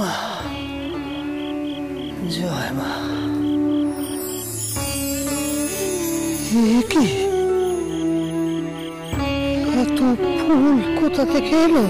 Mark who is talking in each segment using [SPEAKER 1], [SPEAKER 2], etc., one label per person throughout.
[SPEAKER 1] মা, জয় মা। কি এত ফুল কোথা থেকে এলো?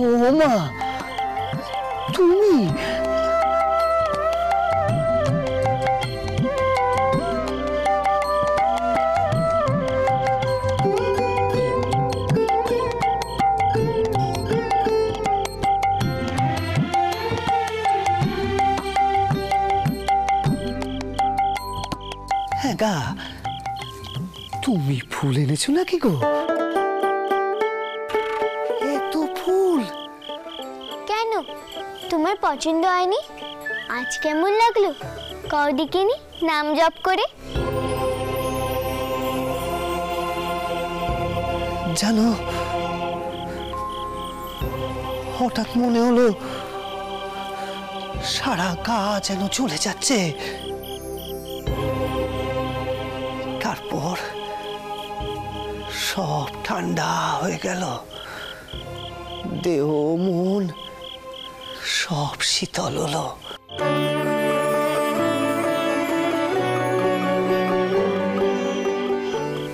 [SPEAKER 1] ও মা, তুমি? হ্যাঁ গা, তুমি ফুল এনেছো নাকি গো?
[SPEAKER 2] তোমার পছন্দ হয়নি? আজ কেমন লাগলো কও দেখিনি নাম জপ করে?
[SPEAKER 1] জানো, হঠাৎ মনে হলো সারা গা যেন চলে যাচ্ছে। তারপর সব ঠান্ডা হয়ে গেল, দেহ মন সব শীতল হলো।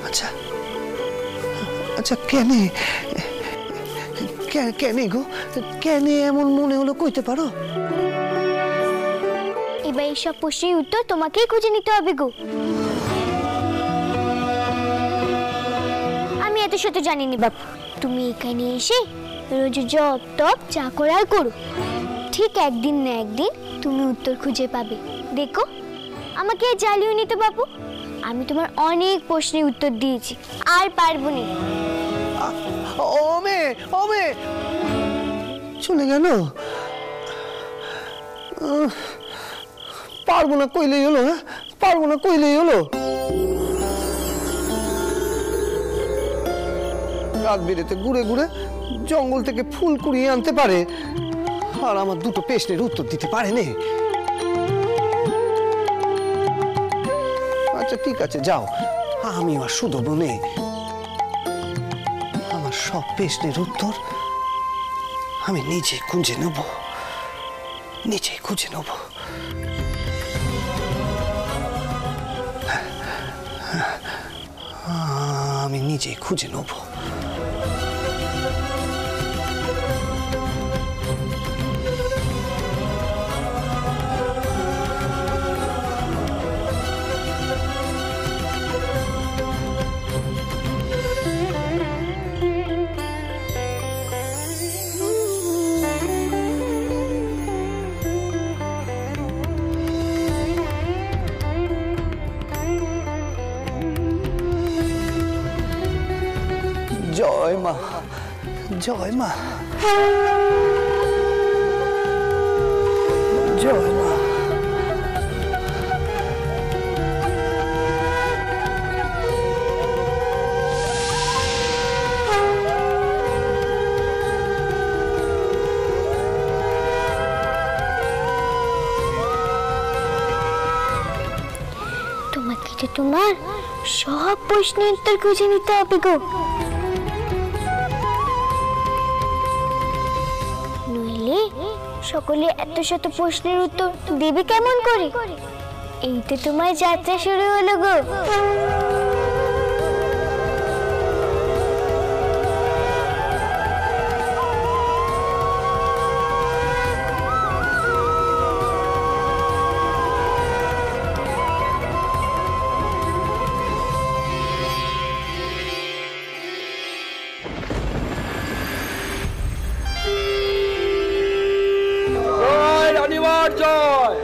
[SPEAKER 1] আচ্ছা আচ্ছা, কেনে কেনে গো, কেনে এমন মনে হলো কইতে পারো?
[SPEAKER 2] এবার এইসব প্রশ্নের উত্তর তোমাকেই খুঁজে নিতে হবে গো। আমি এত শত জানিনি বাপু। তুমি এখানে এসে রোজ জপ টপ যা করার করো, ঠিক একদিন না একদিন তুমি উত্তর খুঁজে পাবে। দেখো, আমাকে জ্বালিও নি তো বাপু। আমি তোমার অনেক প্রশ্নের উত্তর দিয়েছি, আর পারবো না।
[SPEAKER 1] ওমে ওমে চলে গেল। পারবো না কইলেই হলো। হ্যাঁ, পারবো না কইলেই হলো। রাত বেরেতে ঘুরে ঘুরে জঙ্গল থেকে ফুল কুড়িয়ে আনতে পারে, আর আমার দুটো প্রশ্নের উত্তর দিতে পারে না। আচ্ছা ঠিক আছে, যাও, আমি আর শুধবো নে। আমার সব প্রশ্নের উত্তর আমি নিজে খুঁজে নেব, নিজেই খুঁজে নেব। আমি নিজেই খুঁজে নেব। জয় মা, জয় মা, জয় মা।
[SPEAKER 2] তোমাকে তো তোমার সব প্রশ্নের উত্তর খুঁজে নিতে হবে গো, নইলে সকলে এত শত প্রশ্নের উত্তর দেবে কেমন করে? এই তো তোমার যাত্রা শুরু হলো গো।
[SPEAKER 3] জয়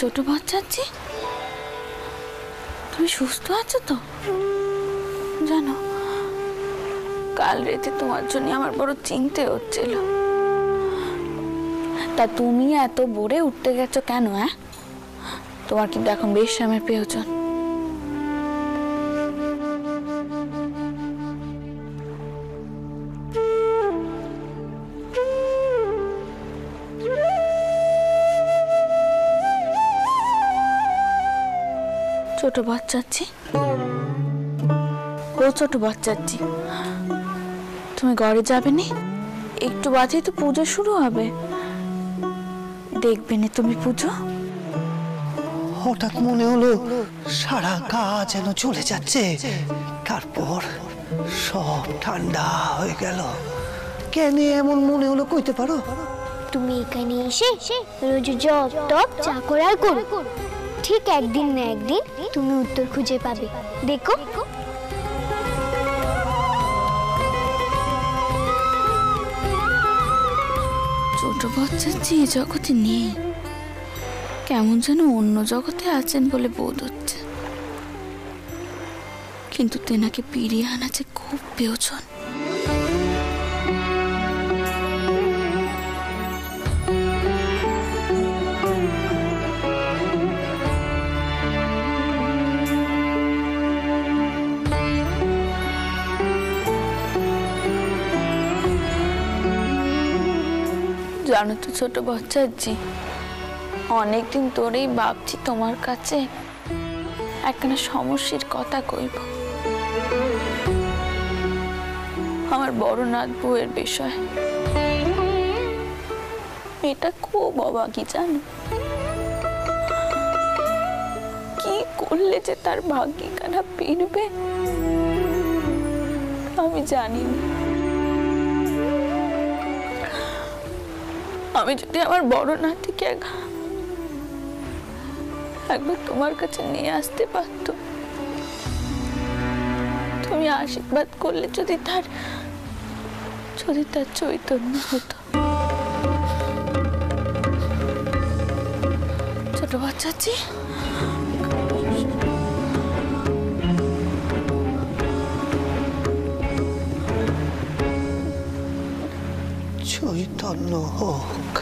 [SPEAKER 3] ছোট বাচ্চাচ্ছি, তুমি সুস্থ আছো তো? জানো, কাল রাতে তোমার জন্য আমার বড় চিন্তা হচ্ছিল। তা তুমি এত ভোরে উঠতে গেছো কেন? তোমার কিন্তু এখন বিশ্রামের প্রয়োজন। ছোট বাচ্চাচ্ছি, ও ছোট বাচ্চাচ্ছি, তুমি ঘরে যাবে নি? একটু বাদেই তো পুজো শুরু হবে, দেখবে না তুমি পুজো?
[SPEAKER 1] হঠাৎ মনে হলো সারা গা যেন চলে যাচ্ছে, তারপর সব ঠান্ডা হয়ে গেল। কেন এমন মনে হলো কইতে পারো?
[SPEAKER 2] তুমি এখানে এসে রোজ জপ টপ যা করার করো, ঠিক একদিন না একদিন তুমি উত্তর খুঁজে পাবে, দেখো।
[SPEAKER 3] ছোট বাচ্চাচ্ছি এই জগতে নেই, কেমন যেন অন্য জগতে আছেন বলে বোধ হচ্ছে, কিন্তু তেনাকে ফিরিয়ে আনা যে খুব প্রয়োজন। জানো তো ছোট বাচ্চাজি, অনেকদিন ধরেই ভাবছি তোমার কাছে একখানা সমস্যার কথা কইব। আমার বড় নাথ বউয়ের বিষয়। মেয়েটা খুব অবাকি, জানো, কি করলে যে তার ভাগ্যখানা ফিরবে আমি জানি না। আমি যদি আমার বড় নাতিকে একবার তোমার কাছে নিয়ে আসতে পারত, তুমি আশীর্বাদ করলে যদি তার চৈতন্য হতো। ছোট বাচ্চাচ্ছি,
[SPEAKER 1] চৈতন্য হোক,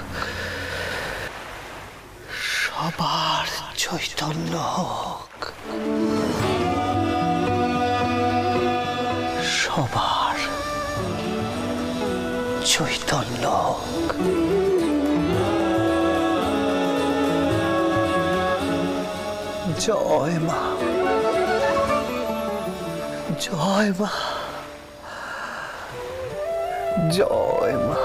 [SPEAKER 1] সবার চৈতন্য হোক, সবার চৈতন্য হোক। জয় মা, জয় মা, জয় মা।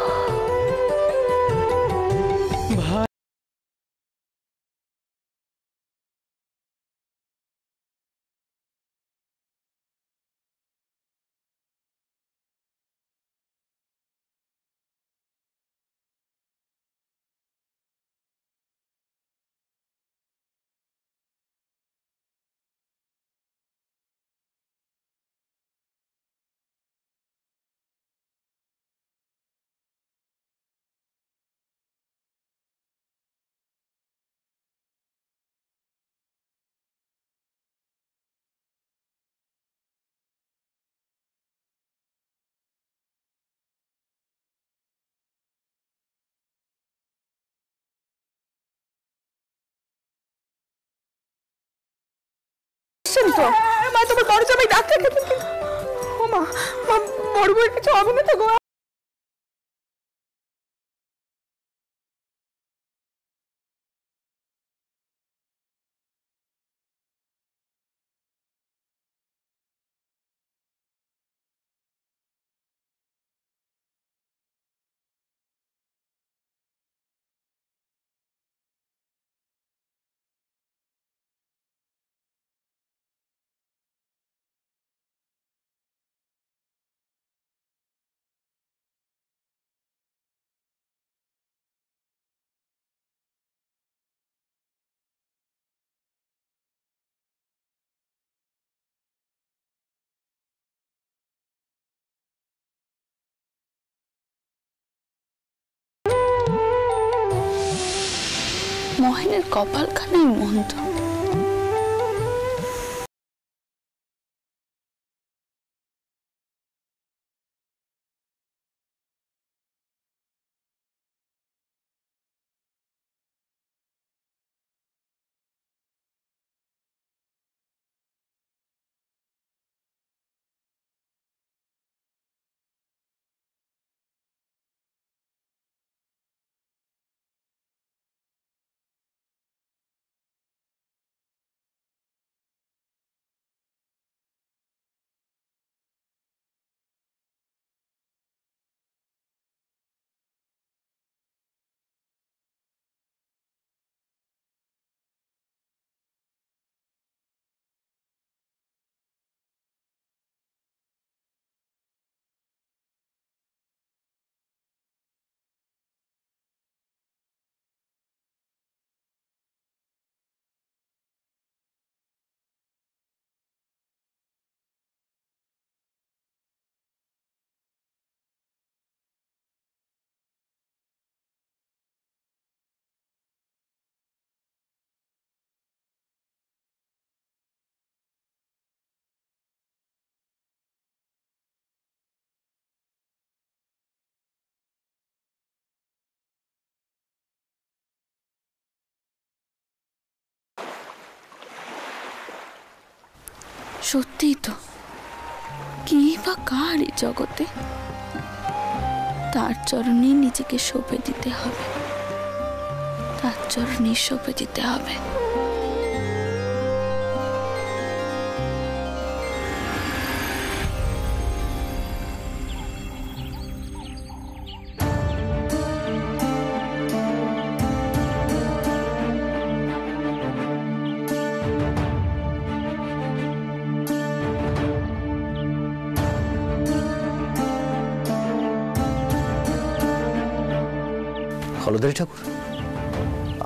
[SPEAKER 4] তোমার বড় জামাই ডাক্তার, ও মা, বড় বউয়ের কিছু হবে না তো গো?
[SPEAKER 3] মহেনের কপালখানাই মন্দ। সত্যিই তো, কি বা কার এই জগতে? তার চরণে নিজেকে সঁপে দিতে হবে, তার চরণে সঁপে দিতে হবে।
[SPEAKER 5] হলদারি ঠাকুর,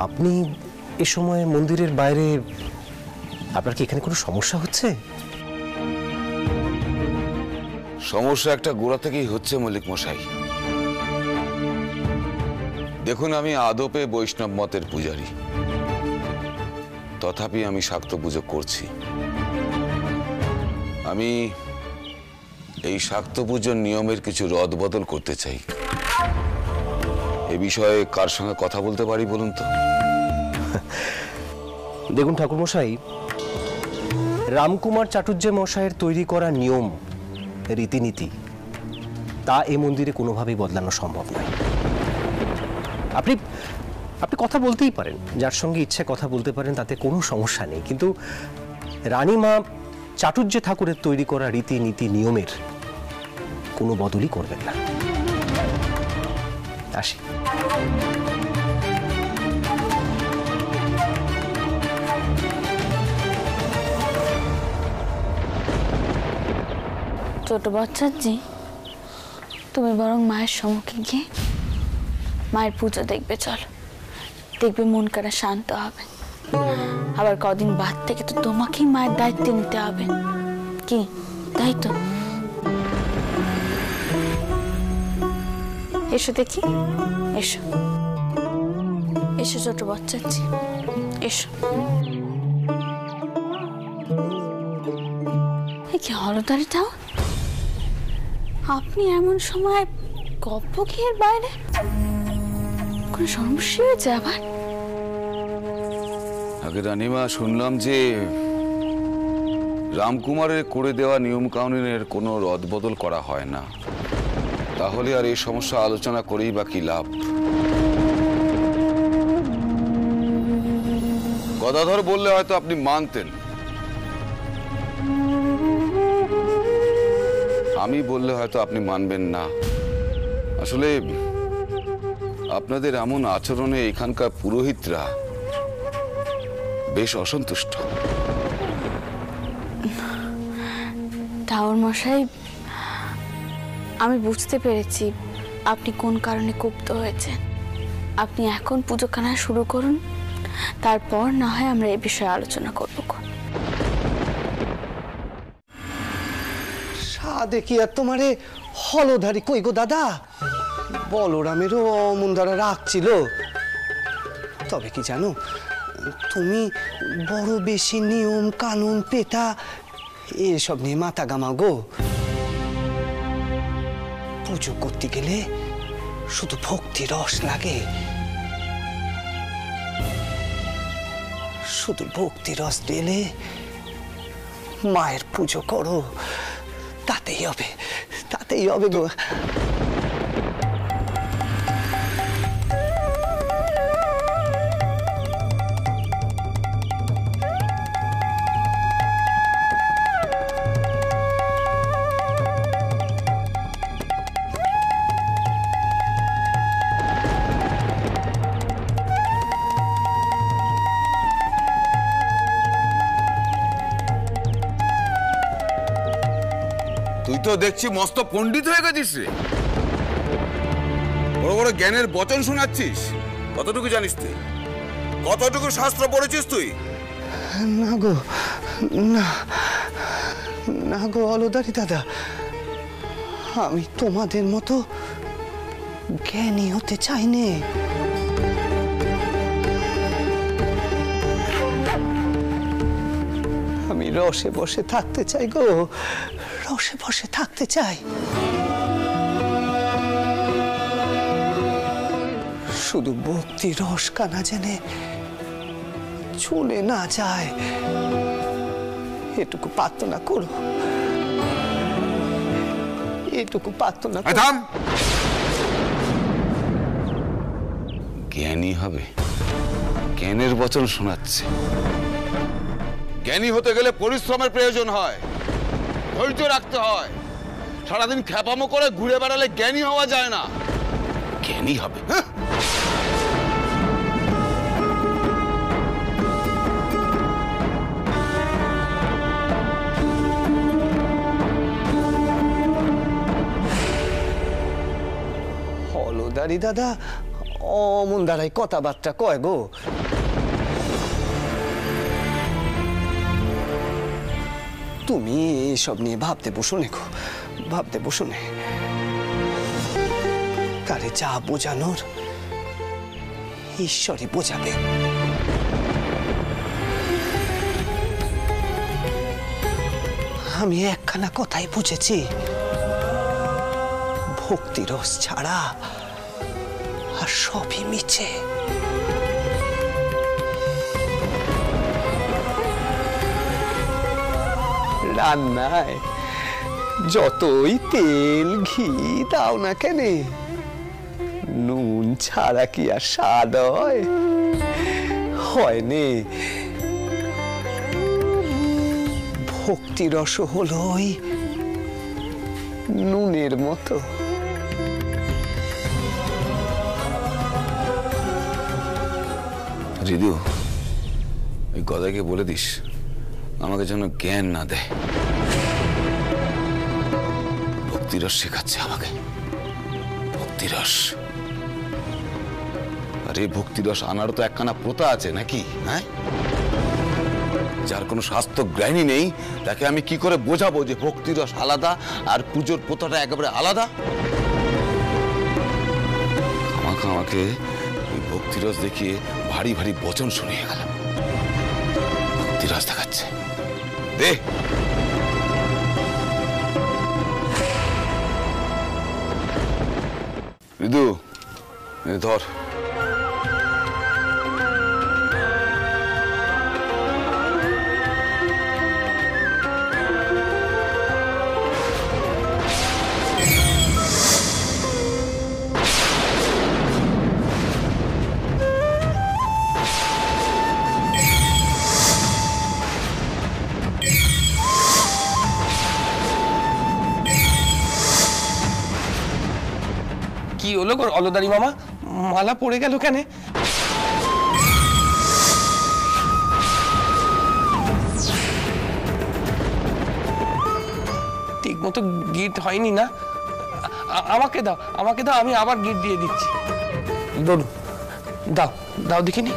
[SPEAKER 5] আপনি এ সময় মন্দিরের বাইরে, আপনার কি এখানে কোনো সমস্যা হচ্ছে?
[SPEAKER 6] সমস্যা একটা গোড়া থেকেই হচ্ছে মল্লিক মশাই। দেখুন, আমি আদপে বৈষ্ণব মতের পূজারী, তথাপি আমি শাক্ত পুজো করছি। আমি এই শাক্ত পুজোর নিয়মের কিছু রদবদল করতে চাই। এ বিষয়ে কার সঙ্গে কথা বলতে পারি বলুন তো?
[SPEAKER 5] দেখুন ঠাকুরমশাই, রামকুমার চাটুর্যে মশাইয়ের তৈরি করা নিয়ম রীতিনীতি তা এ মন্দিরে কোনোভাবেই বদলানো সম্ভব নয়। আপনি আপনি কথা বলতেই পারেন, যার সঙ্গে ইচ্ছে কথা বলতে পারেন, তাতে কোনো সমস্যা নেই। কিন্তু রানীমা চাটুর্যে ঠাকুরের তৈরি করা রীতিনীতি নিয়মের কোনো বদলই করবেন না। আসি।
[SPEAKER 3] ছোট বাচ্চাজি, তুমি বরং মায়ের সম্মুখে গিয়ে মায়ের পুজো দেখবে, চলো। দেখবে মন কারা শান্ত হবে। আবার কদিন বাদ থেকে তো তোমাকেই মায়ের দায়িত্ব নিতে হবে, কি তাই তো? এসো দেখি, এসো এসো ছোট বাচ্চাজি, এসো। কি হলদারিটাও, আপনি এমন সময় গপ্পঘের বাইরে? কোনো সমস্যা হয়েছে আবার?
[SPEAKER 6] আগে রানীমা, শুনলাম যে রামকুমারের করে দেওয়া নিয়ম কানুনের কোনো রদবদল করা হয় না। তাহলে আর এই সমস্যা আলোচনা করেই বা কি লাভ? গদাধর বললে হয়তো আপনি মানতেন, আমি বললে হয়তো আপনি মানবেন না। আসলে আপনাদের এমন আচরণে এখানকার পুরোহিতরা বেশ অসন্তুষ্ট।
[SPEAKER 3] ঠাকুর মশাই, আমি বুঝতে পেরেছি আপনি কোন কারণে ক্ষুব্ধ হয়েছেন। আপনি এখন পুজোখানা শুরু করুন, তারপর না হয় আমরা এই বিষয়ে আলোচনা করব।
[SPEAKER 1] দেখি আর তোমারে হলধারি কই গো দাদা? বলরামেরও অমন দ্বারা রাখছিল, তবে কি জানো, তুমি বড় বেশি নিয়ম কানুন পেটা এসব নিয়ে মাথা গামাও গো। পুজো করতে গেলে শুধু ভক্তি রস লাগে, শুধু ভক্তি রস দিলে মায়ের পুজো করো, তাতেই হবে, তাতেই হবে গো।
[SPEAKER 6] তুই তো দেখছি মস্ত পণ্ডিত হয়ে গেছিস রে, বড় বড় জ্ঞানের বচন শোনাচ্ছিস। কতটুকু জানিস তুই? কতটুকু শাস্ত্র পড়েছিস তুই?
[SPEAKER 1] না গো, না না গো অলদারি দাদা, আমি তোমাদের মতো জ্ঞানী হতে চাইনি। আমি রসে বসে থাকতে চাই গো, রসে বসে থাকতে চাই। শুধু ভক্তি রস কানা জেনে চলে না যায়, এটুকু প্রার্থনা করো, এটুকু প্রার্থনা করো।
[SPEAKER 6] জ্ঞানী হবে, জ্ঞানের বচন শোনাচ্ছে। জ্ঞানী হতে গেলে পরিশ্রমের প্রয়োজন হয়, ধৈর্য রাখতে হয়। সারাদিন খ্যাপামো করে ঘুরে বেড়ালে জ্ঞানী হওয়া যায় না। জ্ঞানী হবে
[SPEAKER 1] হলদারি দাদা অমন দাঁড়াই কথাবার্তা কয় গো। তুমি এসব নিয়ে ভাবতে বসো নে গো, ভাবতে বসো নে। তারে যা বোঝানোর ঈশ্বরই বোঝাবে। আমি একখানা কথাই বুঝেছি, ভক্তি রস ছাড়া আর সবই মিছে। রান্নায় যতই তেল ঘি দাও না কেন, নুন ছাড়া কি আর স্বাদ হয় নে? ভক্তি রস হলো ওই নুনের মতো।
[SPEAKER 6] রিদু, ওই গদাকে বলে দিস আমাকে যেন জ্ঞান না দেয়। ভক্তিরস শেখাচ্ছে আমাকে, ভক্তিরস। আর এই ভক্তিরস আনারও তো একখানা প্রথা আছে নাকি? হ্যাঁ, যার কোনো স্বাস্থ্য জ্ঞানী নেই তাকে আমি কি করে বোঝাবো যে ভক্তিরস আলাদা আর পুজোর প্রথাটা একেবারে আলাদা? আমাকে ওই ভক্তিরস দেখিয়ে ভারী ভারী বচন শুনিয়ে গেল। ভক্তিরস দেখাচ্ছে, দে। ঋদু, ধর।
[SPEAKER 5] কি হলো অলদারি মামা, মালা পড়ে গেল কেন? ঠিক মতো গিট হয়নি না? আমাকে দাও, আমাকে দাও, আমি আবার গিট দিয়ে দিচ্ছি। দাও দাও দেখিনি।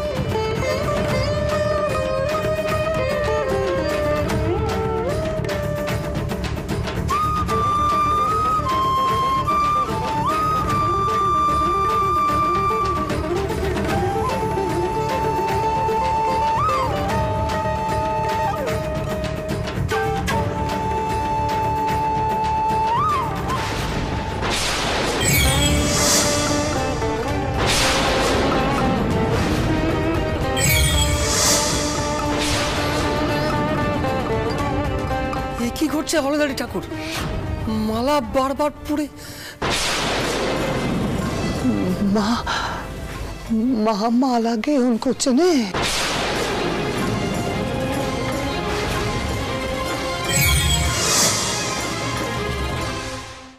[SPEAKER 1] ধরছে হলদারি ঠাকুর, মালা বারবার পড়ে। মা মালা গেয়ন করছে নে।